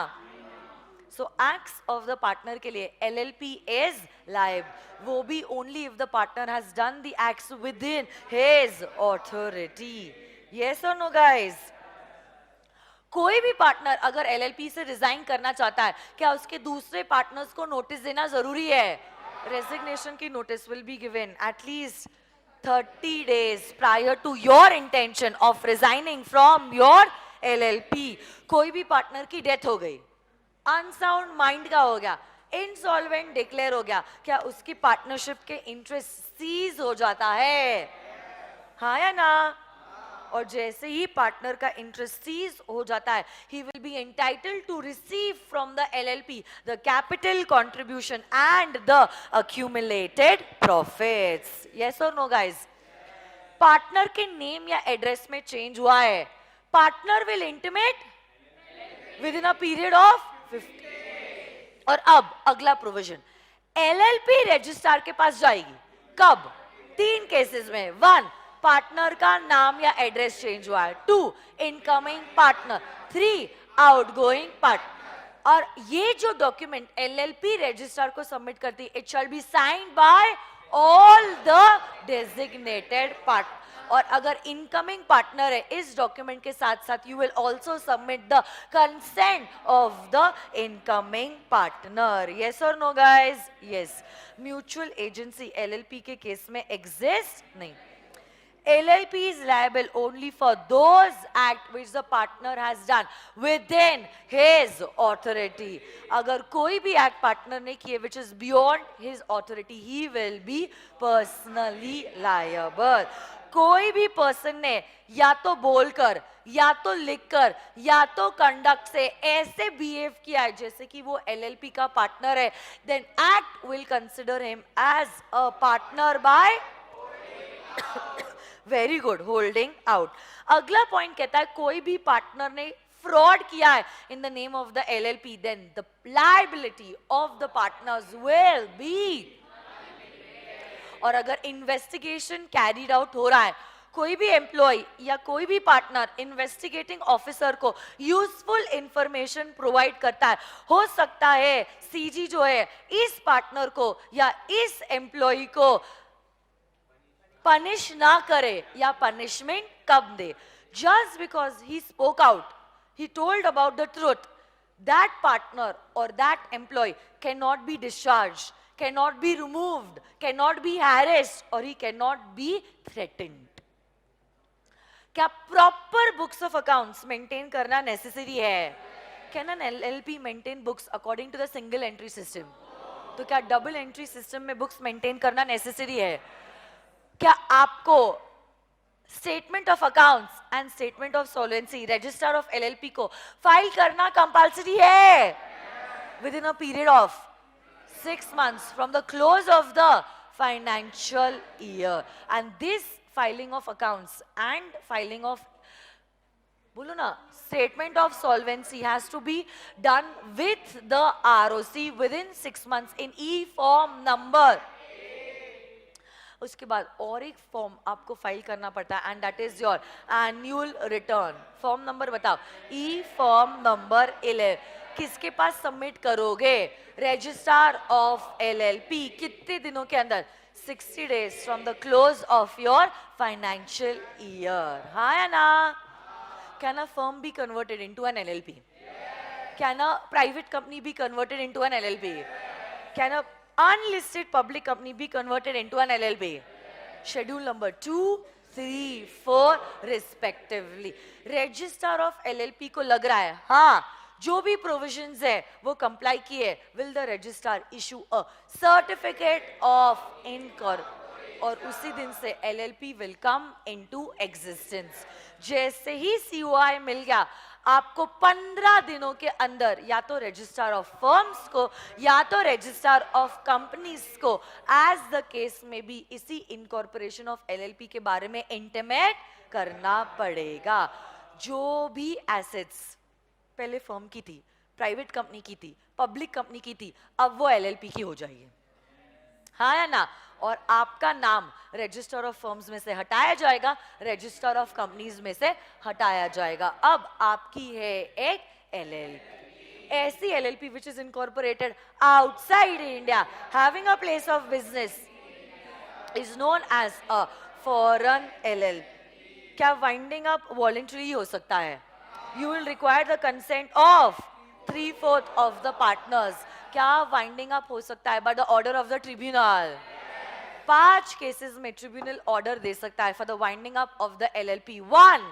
सो एक्ट्स ऑफ द पार्टनर के लिए LLP इज लाइब, वो भी only if the partner has done the acts with in his authority. Yes और नो गाइस? कोई भी पार्टनर अगर एलएलपी से रिजाइन करना चाहता है, क्या उसके दूसरे पार्टनर्स को नोटिस देना जरूरी है? रेजिग्नेशन की notice will be given at least 30 days prior to your intention of resigning from your LLP। कोई भी पार्टनर की डेथ हो गई, अनसाउंड माइंड का हो गया, इंसॉल्वेंट डिक्लेयर हो गया, क्या उसकी पार्टनरशिप के इंटरेस्ट सीज हो जाता है? हाँ या ना? और जैसे ही पार्टनर का इंटरेस्ट सीज हो जाता है, he will be entitled to receive from the LLP the capital contribution and the accumulated profits। Yes or no guys? Partner के नेम या एड्रेस में चेंज हुआ है, partner will intimate within a period of 50। और अब अगला प्रोविजन, LLP रजिस्ट्रार के पास जाएगी कब? 3 केसेस में। 1, पार्टनर का नाम या एड्रेस चेंज हुआ है। 2, इनकमिंग पार्टनर। 3, outgoing partner. और ये जो डॉक्यूमेंट एलएलपी रजिस्ट्रार को सबमिट करती है, it shall be signed by all the designated partner. और अगर इनकमिंग पार्टनर है, इस डॉक्यूमेंट के साथ साथ you will also submit the consent of the incoming partner. Yes और no guys? Yes. Mutual agency LLP के केस में एग्जिस्ट नहीं। LLP is liable only for those acts which the partner has done within his authority। अगर कोई भी एक्ट पार्टनर ने किए which is beyond his authority, he will be personally liable। कोई भी पर्सन ने या तो बोलकर, या तो लिखकर, या तो कंडक्ट से ऐसे बिहेव किया है जैसे कि वो LLP का पार्टनर है, then act will consider him as a partner by very good, holding out. अगला पॉइंट कहता है कोई भी पार्टनर ने फ्रॉड किया है in the name of the LLP, then the liability of the partners will be, और अगर इन्वेस्टिगेशन कैरीड आउट हो रहा है, कोई भी एम्प्लॉय या कोई भी पार्टनर इन्वेस्टिगेटिंग ऑफिसर को यूजफुल इंफॉर्मेशन प्रोवाइड करता है, हो सकता है सीजी जो है इस पार्टनर को या इस एम्प्लॉय को पनिश ना करे या punishment come they. Just because he spoke out, he told about the truth, that partner or that employee cannot be discharged, cannot be removed, cannot be harassed, or he cannot be threatened. क्या proper books of accounts maintain करना necessary है? Can an LLP maintain books according to the single entry system? तो क्या double entry system में books maintain करना necessary है? क्या आपको statement of accounts and statement of solvency register of LLP को फाइल करना कंपल्सरी है within a period of 6 months from the close of the financial year? And this filing of accounts and filing of, बोलो ना, statement of solvency has to be done with the ROC within 6 months in E form number. उसके बाद और एक फॉर्म आपको फाइल करना पड़ता है and that is your annual return. Form number बताओ, ई फॉर्म नंबर 11। किसके पास सबमिट करोगे? Registrar of LLP. कितने दिनों के अंदर? 60 days from the close of your financial year. हाँ या ना? Can a firm be converted into an LLP? Can a private company be converted into an LLP? Can a unlisted public company be converted into an LLP? Schedule number 2, 3, 4 respectively. Registrar of LLP को लग रहा है हाँ जो भी provisions है वो comply किए, will the registrar issue a certificate of incorporation, और उसी दिन से LLP will come into existence। जैसे ही COI मिल गया आपको 15 दिनों के अंदर या तो रजिस्ट्रार ऑफ फर्म्स को या तो रजिस्ट्रार ऑफ कंपनीज को एज द केस में भी इसी इनकॉर्पोरेशन ऑफ एलएलपी के बारे में इंटीमेट करना पड़ेगा। जो भी एसेट्स पहले फर्म की थी, प्राइवेट कंपनी की थी, पब्लिक कंपनी की थी, अब वो एलएलपी की हो जाएगी। हाँ या ना? और आपका नाम रजिस्टर ऑफ फर्म्स में से हटाया जाएगा, रजिस्टर ऑफ कंपनीज में से हटाया जाएगा। अब आपकी है एक एलएलपी, ऐसी LLP which is incorporated outside India having a place of business is known as a foreign LLP. क्या वाइंडिंग अप वॉलंटरी हो सकता है? You will require the consent of 3/4 of the partners. क्या वाइंडिंग अप हो सकता है by the order of the tribunal? 5 cases में ट्रिब्यूनल ऑर्डर दे सकता है for the winding up of the LLP. 1,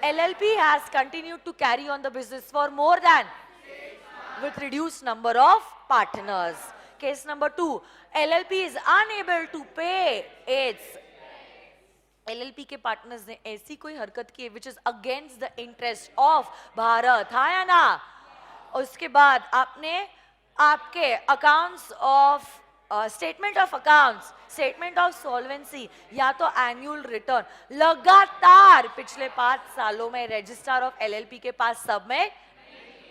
LLP has continued to carry on the business for more than with reduced number of partners. Case number 2, LLP is unable to pay its LLP के पार्टनर्स ने ऐसी कोई हरकत की विच is against the interest of Bharat. हाँ या ना? उसके बाद आपने आपके accounts of statement of accounts, statement of solvency या तो एनुअल रिटर्न लगातार पिछले 5 सालों में रजिस्ट्रार ऑफ एलएलपी के पास submit.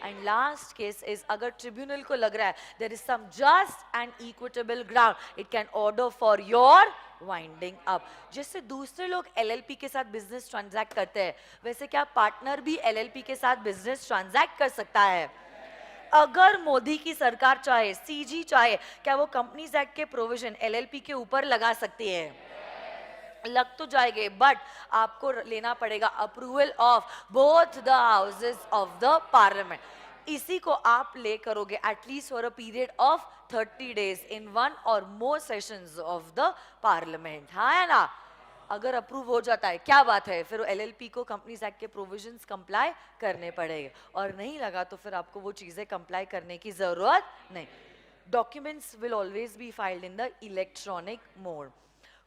And last case is अगर ट्रिब्यूनल को लग रहा है there is some just and equitable ground, it can order for your winding up. जिससे दूसरे लोग एलएलपी के साथ बिजनेस ट्रांजैक्ट करते हैं, वैसे क्या पार्टनर भी एलएलपी के साथ बिजनेस ट्रांजैक्ट कर सकता है? अगर मोदी की सरकार चाहे, सीजी चाहे, क्या वो कंपनीज एक्ट के प्रोविजन एलएलपी के ऊपर लगा सकती है? लग तो जाएंगे, बट आपको लेना पड़ेगा approval of both the houses of the parliament. इसी को आप ले करोगे at least for a period of 30 days in 1 or more sessions of the parliament. हाँ है ना? अगर अप्रूव हो जाता है क्या बात है, फिर एलएलपी को कंपनीज एक्ट के प्रोविजंस कंप्लाई करने पड़ेंगे, और नहीं लगा तो फिर आपको वो चीजें कंप्लाई करने की जरूरत नहीं। Documents will always be filed in the electronic mode.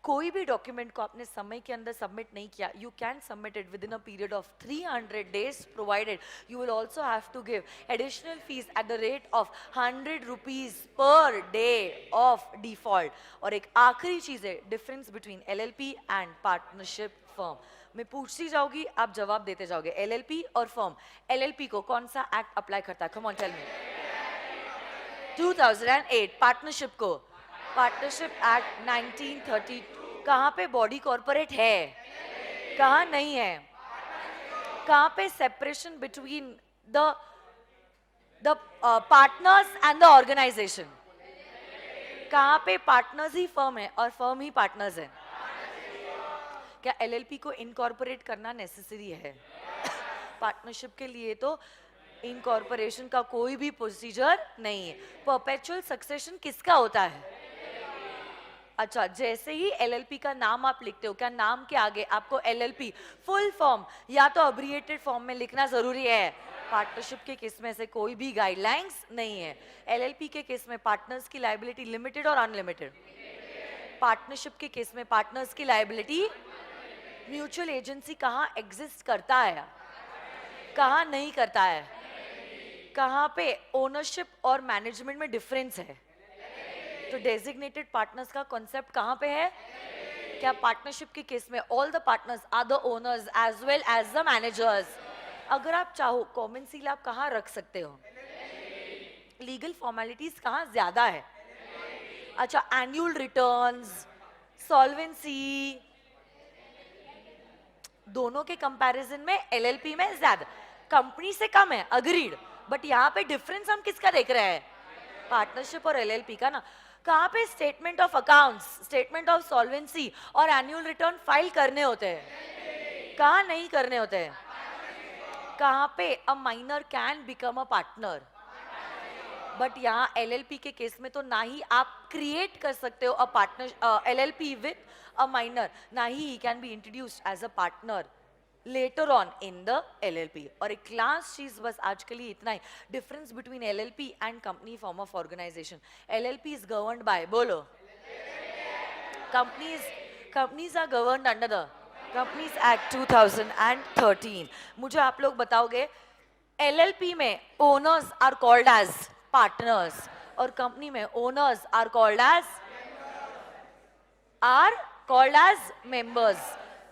कोई भी डॉक्यूमेंट को आपने समय के अंदर सबमिट नहीं किया, you can submit it within a period of 300 days provided you will also have to give additional fees at the rate of 100 rupees per day of default. और एक आखिरी चीज है difference between LLP and partnership firm. मैं पूछती जाऊंगी, आप जवाब देते जाओगे. LLP और फर्म. LLP को कौन सा एक्ट अप्लाई करता है? Come on tell me. 2008. Partnership को पार्टनरशिप एक्ट 1930. कहाँ पे बॉडी कॉर्पोरेट है, कहाँ नहीं है? कहाँ पे separation between the partners and the organisation? कहाँ पे पार्टनर्स ही फर्म है और फर्म ही पार्टनर्स है? क्या LLP को इनकॉर्पोरेट करना नेसेसरी है? पार्टनरशिप के लिए तो इनकॉर्पोरेशन का कोई भी प्रोसीजर नहीं है. परपेचुअल सक्सेशन किसका होता है? अच्छा, जैसे ही LLP का नाम आप लिखते हो, क्या नाम के आगे आपको LLP फुल फॉर्म या तो अब्रिएटेड फॉर्म में लिखना जरूरी है? पार्टनरशिप के केस में से कोई भी गाइडलाइंस नहीं है. LLP के केस में पार्टनर्स की लायबिलिटी लिमिटेड और अनलिमिटेड. पार्टनरशिप के केस में पार्टनर्स की लायबिलिटी. म्यूचुअल एजेंसी कहाँ एग्जिस्ट करता है, कहाँ नहीं करता है? कहाँ पे ओनरशिप और मैनेजमेंट में डिफरेंस है? तो डेजिग्नेटेड पार्टनर्स का कॉन्सेप्ट कहाँ पे है? क्या पार्टनरशिप के केस में all the partners are the owners as well as the managers? अगर आप चाहो कॉमन सील आप कहाँ रख सकते हो? लीगल फॉर्मेलिटीज कहाँ ज्यादा है? अच्छा, एनुअल रिटर्न्स, सॉल्वेंसी, दोनों के कंपैरिजन में LLP में ज्यादा, कंपनी से कम है, अग्रीड. बट यहाँ पे डिफरेंस हम किसका देख रहे हैं? पार्टनरशिप और LLP का ना. कहाँ पे statement of accounts, statement of solvency और एनुअल रिटर्न फाइल करने होते हैं, कहाँ नहीं करने होते हैं? कहाँ पे a minor can become a partner. But यहाँ LLP के केस में तो ना ही आप क्रिएट कर सकते हो a partner LLP with a minor, ना ही can be introduced as a partner later on in the LLP. और एक लास्ट चीज बस आज के लिए इतना ही. Difference between LLP and company form of organisation. LLP is governed by, बोलो. companies are governed under the Companies Act 2013. मुझे आप लोग बताओगे LLP में owners are called as partners और कंपनी में owners are called as members.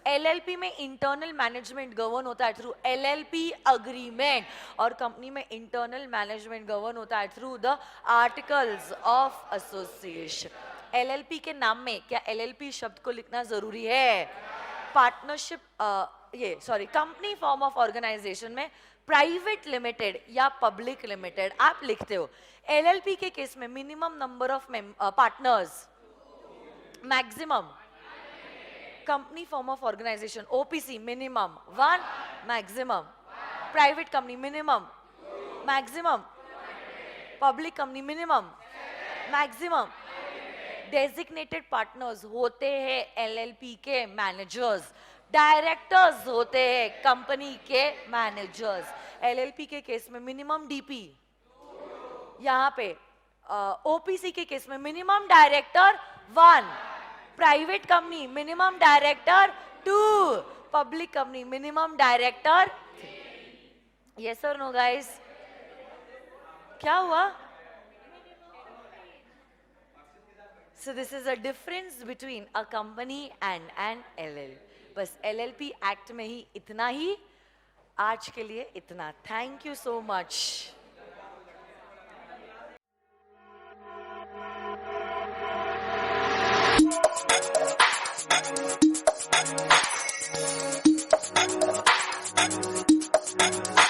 LLP में इंटरनल मैनेजमेंट गवर्न होता है थ्रू LLP अग्रीमेंट और कंपनी में इंटरनल मैनेजमेंट गवर्न होता है through the articles of association. LLP के नाम में क्या LLP शब्द को लिखना जरूरी है? Partnership company form of organisation में प्राइवेट लिमिटेड या पब्लिक लिमिटेड आप लिखते हो. LLP के केस में minimum number of partners, maximum. Company form of organisation OPC minimum 1, maximum. Private company minimum, maximum. Public company minimum, maximum. Designated partners होते हैं LLP के मैनेजर्स, डायरेक्टर्स होते हैं कंपनी के मैनेजर्स. LLP के केस में मिनिमम DP, यहाँ पे OPC के केस में minimum director 1, private company minimum director 2, public company minimum director. Yes और नो गाइस? क्या हुआ? So this is a difference between a company and an LLP. बस LLP एक्ट में ही इतना ही. आज के लिए इतना. Thank you so much. Thank you.